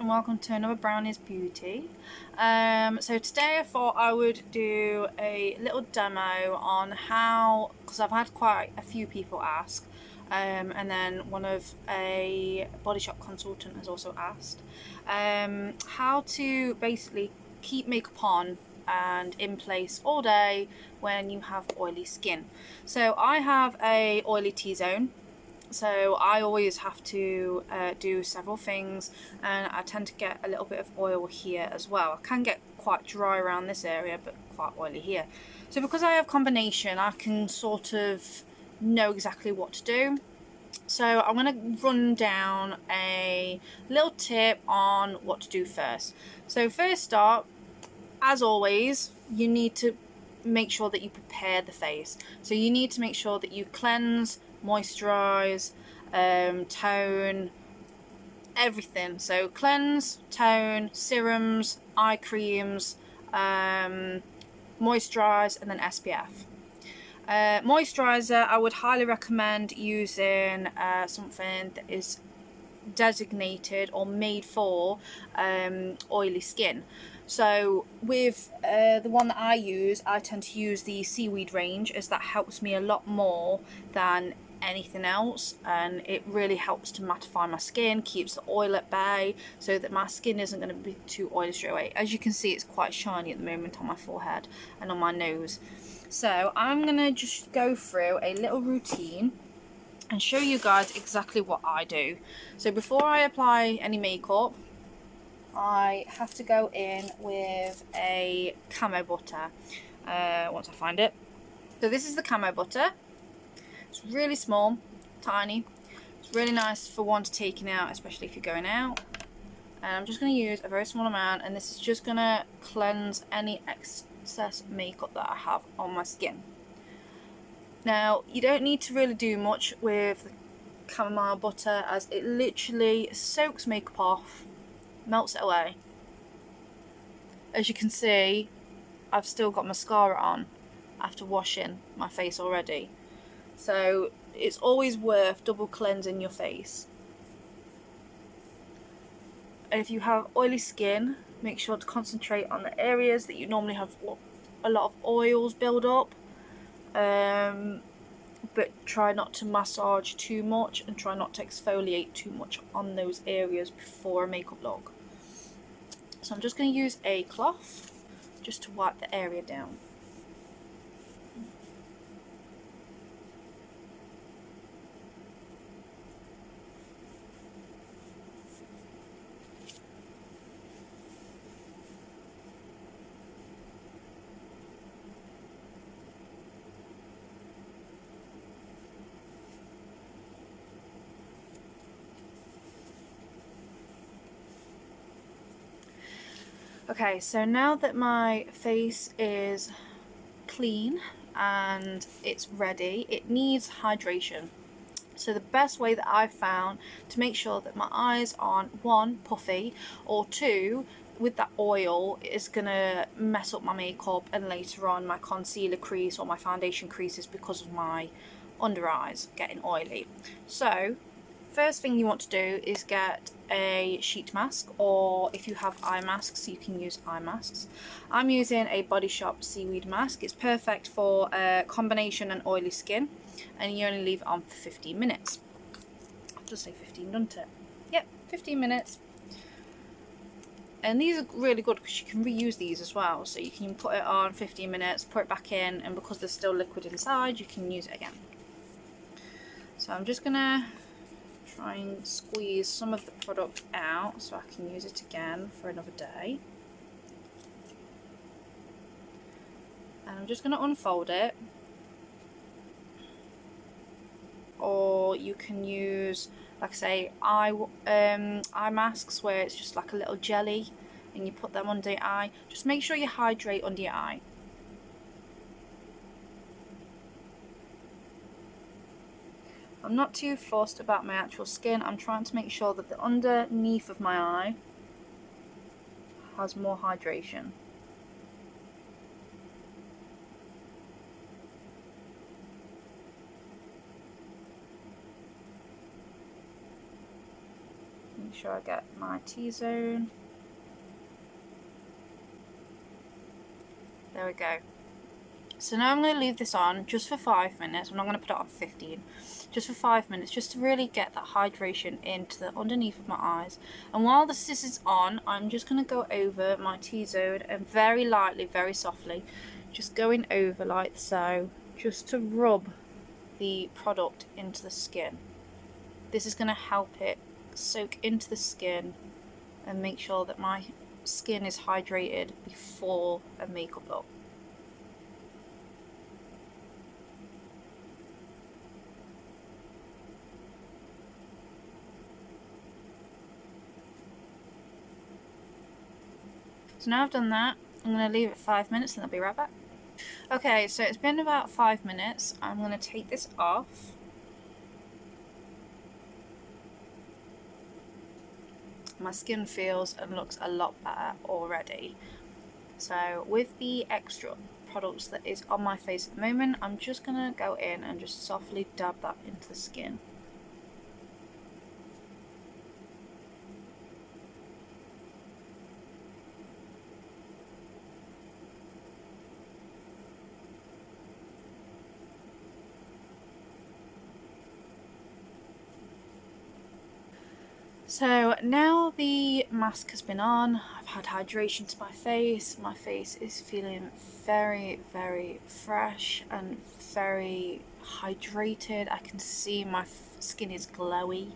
welcome to another Brownie's Beauty. So today I thought I would do a little demo on how, because I've had quite a few people ask, and then one of a body shop consultant has also asked, how to basically keep makeup on and in place all day when you have oily skin. So I have a oily T-zone. So I always have to do several things, and I tend to get a little bit of oil here as well. I can get quite dry around this area, but quite oily here. So because I have combination, I can sort of know exactly what to do. So I'm going to run down a little tip on what to do first. So first up, as always, you need to make sure that you prepare the face. So you need to make sure that you cleanse, moisturize, tone, everything. So cleanse, tone, serums, eye creams, moisturize, and then SPF. Moisturizer, I would highly recommend using something that is designated or made for oily skin. So with the one that I use, I tend to use the seaweed range, as that helps me a lot more than anything else, and it really helps to mattify my skin, keeps the oil at bay so that my skin isn't going to be too oily straight away. As you can see, it's quite shiny at the moment on my forehead and on my nose. So I'm going to just go through a little routine and show you guys exactly what I do. So before I apply any makeup, I have to go in with a camo butter once I find it. So this is the camo butter. It's really small, tiny. It's really nice for one to taking out, especially if you're going out. And I'm just going to use a very small amount, and this is just going to cleanse any excess makeup that I have on my skin. Now, you don't need to really do much with the chamomile butter, as it literally soaks makeup off, melts it away. As you can see, I've still got mascara on after washing my face already. So it's always worth double cleansing your face. And if you have oily skin, make sure to concentrate on the areas that you normally have a lot of oils build up. But try not to massage too much, and try not to exfoliate too much on those areas before a makeup look. So I'm just going to use a cloth just to wipe the area down. Okay, so now that my face is clean and it's ready, it needs hydration. So the best way that I've found to make sure that my eyes aren't, one, puffy, or two, with that oil, is gonna mess up my makeup and later on my concealer crease or my foundation creases because of my under eyes getting oily. So first thing you want to do is get a sheet mask, or if you have eye masks, you can use eye masks. I'm using a Body Shop seaweed mask. It's perfect for combination and oily skin, and you only leave it on for 15 minutes. I'll just say 15, doesn't it? Yep, 15 minutes. And these are really good because you can reuse these as well. So you can put it on 15 minutes, put it back in, and because there's still liquid inside, you can use it again. So I'm just gonna try and squeeze some of the product out so I can use it again for another day. And I'm just going to unfold it. Or you can use, like I say, eye masks where it's just like a little jelly and you put them under your eye. Just make sure you hydrate under your eye. I'm not too fussed about my actual skin. I'm trying to make sure that the underneath of my eye has more hydration. Make sure I get my T-zone. There we go. So now I'm going to leave this on just for 5 minutes. I'm not going to put it on 15. Just for 5 minutes, just to really get that hydration into the underneath of my eyes. And while this is on, I'm just going to go over my T-zone and very lightly, very softly, just going over like so, just to rub the product into the skin. This is going to help it soak into the skin and make sure that my skin is hydrated before a makeup look. So now I've done that, I'm going to leave it 5 minutes and I'll be right back. Okay, so it's been about 5 minutes. I'm going to take this off. My skin feels and looks a lot better already. So with the extra products that is on my face at the moment, I'm just going to go in and just softly dab that into the skin. So now the mask has been on, I've had hydration to my face is feeling very, very fresh and very hydrated. I can see my skin is glowy,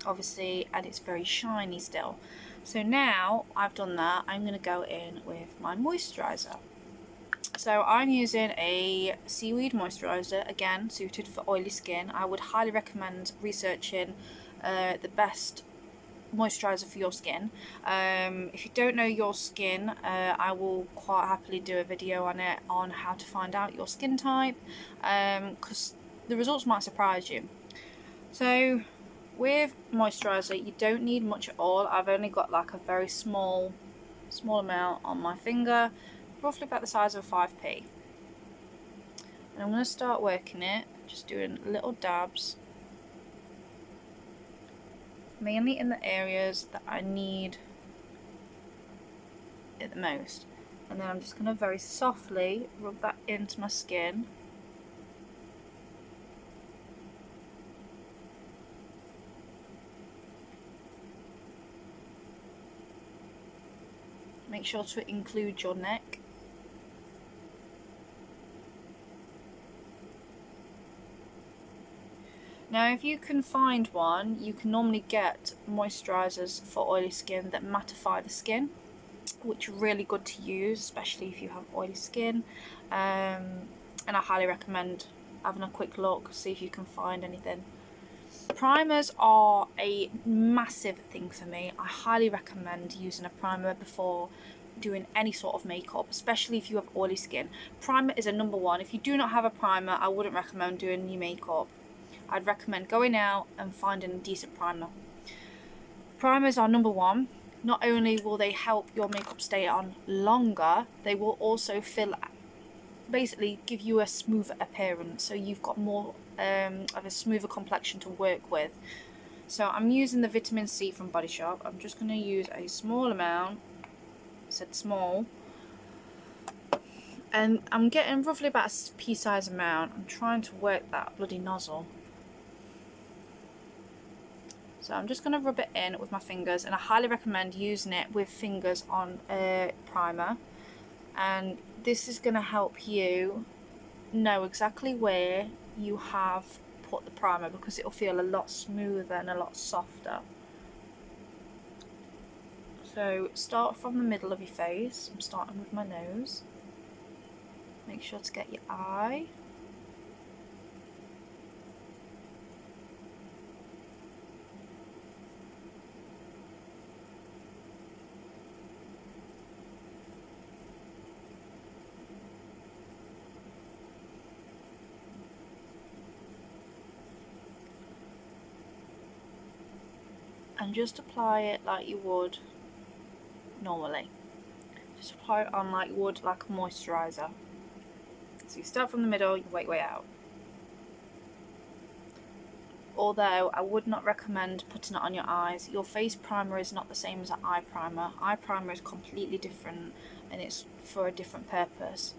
obviously, and it's very shiny still. So now I've done that, I'm going to go in with my moisturiser. So I'm using a seaweed moisturiser, again suited for oily skin. I would highly recommend researching the best moisturiser for your skin. If you don't know your skin, I will quite happily do a video on it, on how to find out your skin type, because the results might surprise you. So with moisturiser, you don't need much at all. I've only got like a very small amount on my finger, roughly about the size of a 5p. And I'm going to start working it, just doing little dabs, mainly in the areas that I need it the most. And then I'm just going to very softly rub that into my skin. Make sure to include your neck. Now if you can find one, you can normally get moisturisers for oily skin that mattify the skin, which are really good to use, especially if you have oily skin. And I highly recommend having a quick look, see if you can find anything. Primers are a massive thing for me. I highly recommend using a primer before doing any sort of makeup, especially if you have oily skin. Primer is a number one. If you do not have a primer, I wouldn't recommend doing your makeup. I'd recommend going out and finding a decent primer. Primers are number one. Not only will they help your makeup stay on longer, they will also basically give you a smoother appearance, so you've got more of a smoother complexion to work with. So I'm using the vitamin C from Body Shop. I'm just going to use a small amount, I said small, and I'm getting roughly about a pea-size amount. I'm trying to work that bloody nozzle. So I'm just going to rub it in with my fingers, and I highly recommend using it with fingers on a primer, and this is going to help you know exactly where you have put the primer, because it'll feel a lot smoother and a lot softer. So start from the middle of your face. I'm starting with my nose. Make sure to get your eye. And just apply it like you would normally. Just apply it on like you would like a moisturiser. So you start from the middle, you work your way out. although I would not recommend putting it on your eyes. Your face primer is not the same as an eye primer. Eye primer is completely different and it's for a different purpose.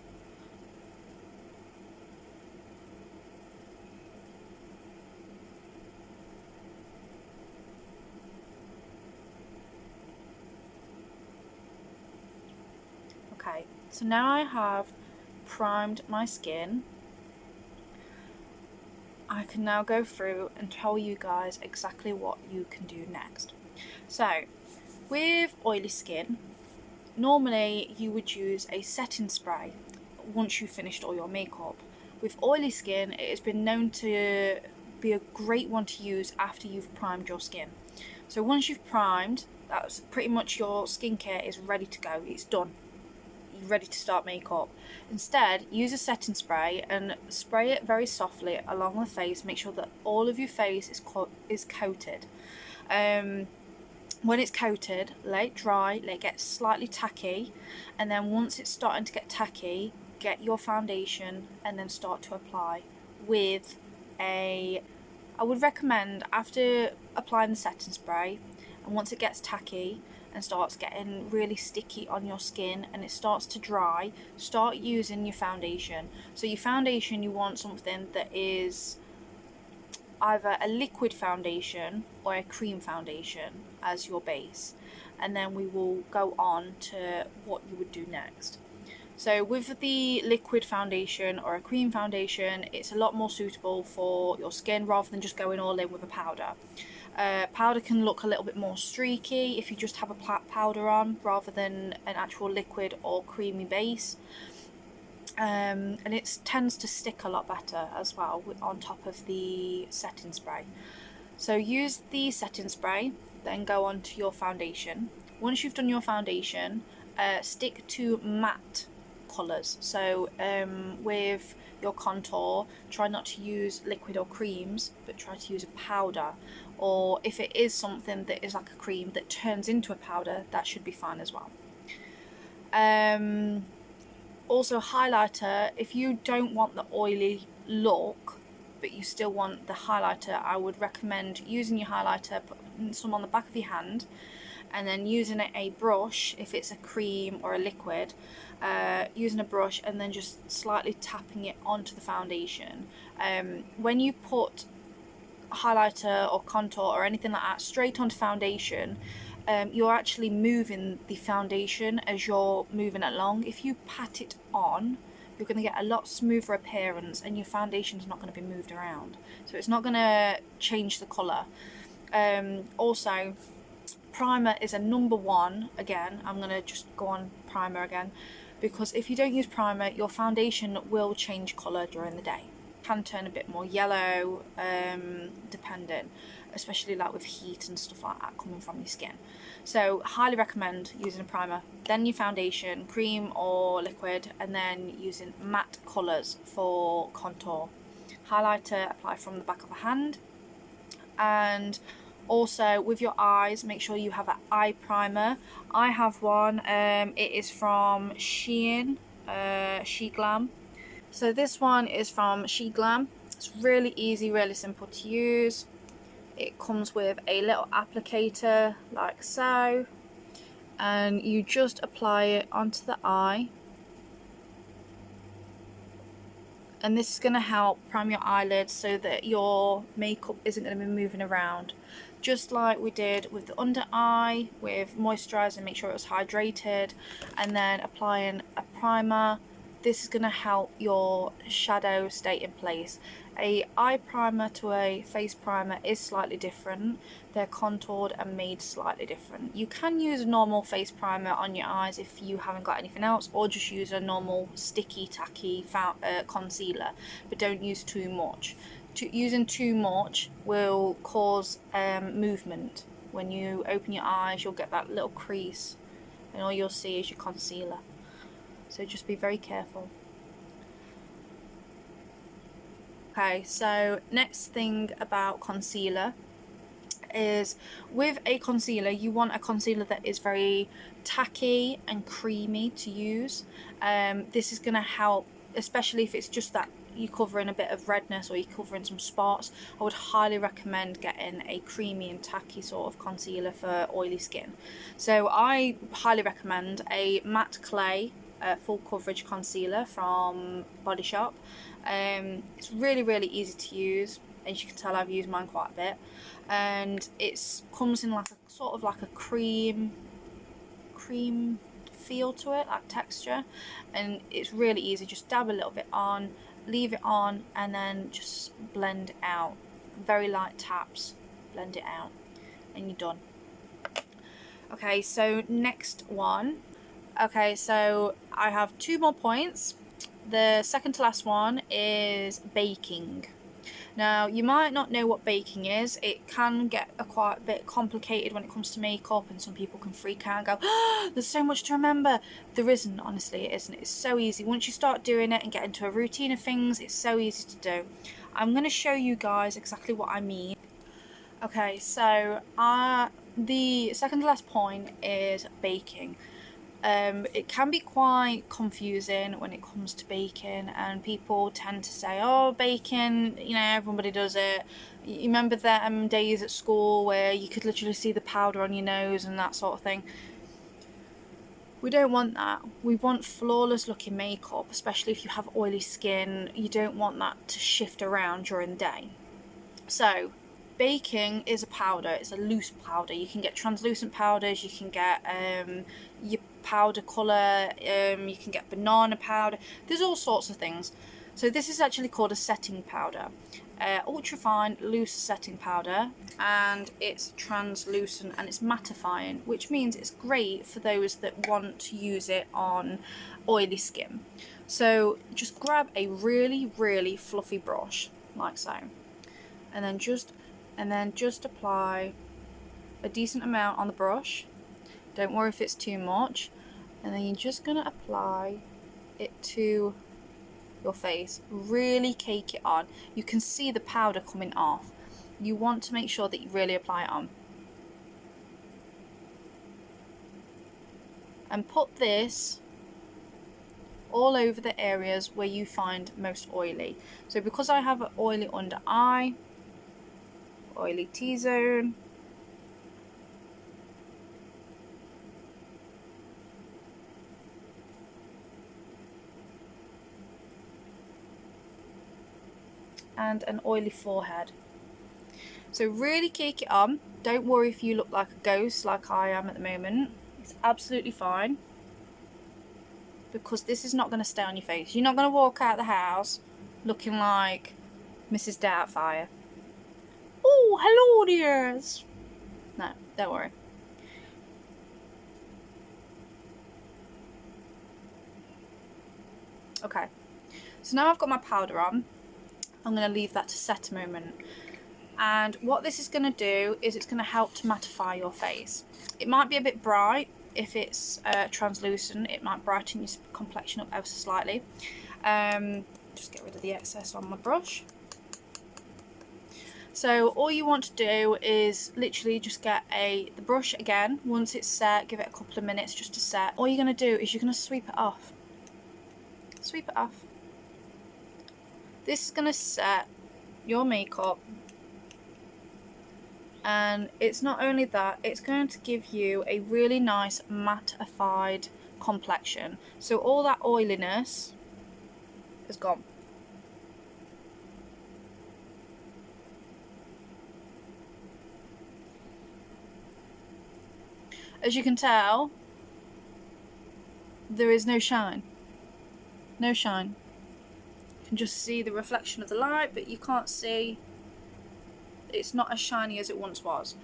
Okay, so now I have primed my skin. I can now go through and tell you guys exactly what you can do next. So, with oily skin, normally you would use a setting spray once you've finished all your makeup. With oily skin, it has been known to be a great one to use after you've primed your skin. So once you've primed, that's pretty much your skincare is ready to go. It's done. You're ready to start makeup. Instead, use a setting spray and spray it very softly along the face. Make sure that all of your face is coated. When it's coated, let it dry, let it get slightly tacky, and then once it's starting to get tacky, get your foundation and then start to apply with I would recommend after applying the setting spray, and once it gets tacky and starts getting really sticky on your skin and it starts to dry, start using your foundation. So your foundation, you want something that is either a liquid foundation or a cream foundation as your base, and then we will go on to what you would do next. So with the liquid foundation or a cream foundation, it's a lot more suitable for your skin rather than just going all in with a powder. Powder can look a little bit more streaky if you just have a powder on rather than an actual liquid or creamy base. And it tends to stick a lot better as well on top of the setting spray. So use the setting spray, then go on to your foundation. Once you've done your foundation, stick to matte colours. So with your contour, try not to use liquid or creams, but try to use a powder. Or if it is something that is like a cream that turns into a powder, that should be fine as well. Also highlighter, if you don't want the oily look but you still want the highlighter, I would recommend using your highlighter, putting some on the back of your hand and then using a brush, if it's a cream or a liquid, using a brush and then just slightly tapping it onto the foundation. When you put highlighter or contour or anything like that straight onto foundation, you're actually moving the foundation as you're moving along. If you pat it on, you're going to get a lot smoother appearance and your foundation's not going to be moved around, so it's not going to change the colour. Also, primer is a number one. Again, I'm going to just go on primer again, because if you don't use primer, your foundation will change colour during the day. Can turn a bit more yellow, depending, especially like with heat and stuff like that coming from your skin. So highly recommend using a primer, then your foundation, cream or liquid, and then using matte colours for contour. Highlighter, apply from the back of a hand. And also with your eyes, make sure you have an eye primer. I have one, it is from Shein, SheGlam. So this one is from SheGlam. It's really easy, really simple to use. It comes with a little applicator like so, and you just apply it onto the eye, and this is going to help prime your eyelids so that your makeup isn't going to be moving around, just like we did with the under eye with moisturizer. Make sure it was hydrated, and then applying a primer. This is going to help your shadow stay in place. A eye primer to a face primer is slightly different. They're contoured and made slightly different. You can use a normal face primer on your eyes if you haven't got anything else, or just use a normal sticky tacky concealer, but don't use too much. Using too much will cause movement. When you open your eyes, you'll get that little crease and all you'll see is your concealer. So just be very careful. Okay, so next thing about concealer is, with a concealer, you want a concealer that is very tacky and creamy to use. This is going to help, especially if it's just that you're covering a bit of redness or you're covering some spots, I would highly recommend getting a creamy and tacky sort of concealer for oily skin. So I highly recommend a matte clay full coverage concealer from Body Shop. It's really easy to use. As you can tell, I've used mine quite a bit, and it comes in like a sort of like a cream feel to it, like texture, and it's really easy. Just dab a little bit on, leave it on, and then just blend it out. Very light taps, blend it out, and you're done. Okay, so next one. Okay, so I have 2 more points. The second to last one is baking. Now, you might not know what baking is. It can get quite a bit complicated when it comes to makeup, and some people can freak out and go, oh, there's so much to remember. There isn't, honestly, it isn't. It's so easy. Once you start doing it and get into a routine of things, it's so easy to do. I'm going to show you guys exactly what I mean. Okay, so the second to last point is baking. It can be quite confusing when it comes to baking, and people tend to say, oh, baking, you know, everybody does it. You remember them days at school where you could literally see the powder on your nose and that sort of thing? We don't want that. We want flawless looking makeup, especially if you have oily skin. You don't want that to shift around during the day. So baking is a powder. It's a loose powder. You can get translucent powders, you can get your powder colour, you can get banana powder. There's all sorts of things. So this is actually called a setting powder, ultra fine loose setting powder, and it's translucent and it's mattifying, which means it's great for those that want to use it on oily skin. So just grab a really fluffy brush like so, and then just apply a decent amount on the brush. Don't worry if it's too much. And then you're just gonna apply it to your face. Really cake it on. You can see the powder coming off. You want to make sure that you really apply it on. And put this all over the areas where you find most oily. So because I have an oily under eye, oily T-zone, and an oily forehead. So really cake it on. Don't worry if you look like a ghost like I am at the moment. It's absolutely fine, because this is not going to stay on your face. You're not going to walk out the house looking like Mrs. Doubtfire. Oh, hello dears. No, don't worry. Okay, so now I've got my powder on. I'm going to leave that to set a moment. And what this is going to do is it's going to help to mattify your face. It might be a bit bright. If it's translucent, it might brighten your complexion up ever so slightly. Just get rid of the excess on my brush. So all you want to do is literally just get the brush again. Once it's set, give it a couple of minutes just to set. All you're going to do is you're going to sweep it off. Sweep it off. This is going to set your makeup, and it's not only that, it's going to give you a really nice mattified complexion. So all that oiliness is gone. As you can tell, there is no shine. No shine. You can just see the reflection of the light, but you can't see. It's not as shiny as it once was.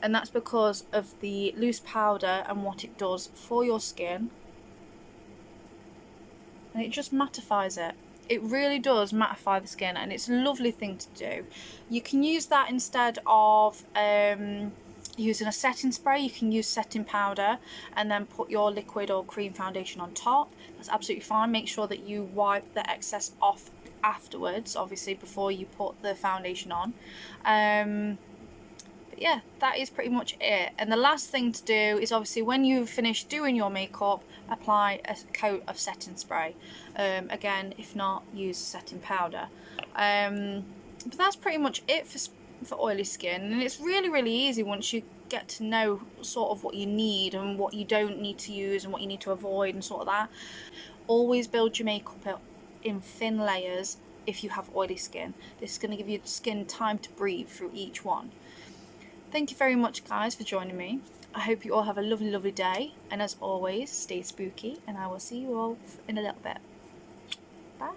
And that's because of the loose powder and what it does for your skin. And it just mattifies it. It really does mattify the skin, and it's a lovely thing to do. You can use that instead of using a setting spray. You can use setting powder and then put your liquid or cream foundation on top. That's absolutely fine. Make sure that you wipe the excess off afterwards, obviously, before you put the foundation on. But yeah, that is pretty much it. And the last thing to do is, obviously, when you've finished doing your makeup, apply a coat of setting spray. Again, if not, use setting powder. But that's pretty much it for oily skin, and it's really easy once you get to know sort of what you need and what you don't need to use and what you need to avoid and sort of that. Always build your makeup up in thin layers if you have oily skin. This is going to give your skin time to breathe through each one. Thank you very much, guys, for joining me. I hope you all have a lovely day, and as always, stay spooky, and I will see you all in a little bit. Bye.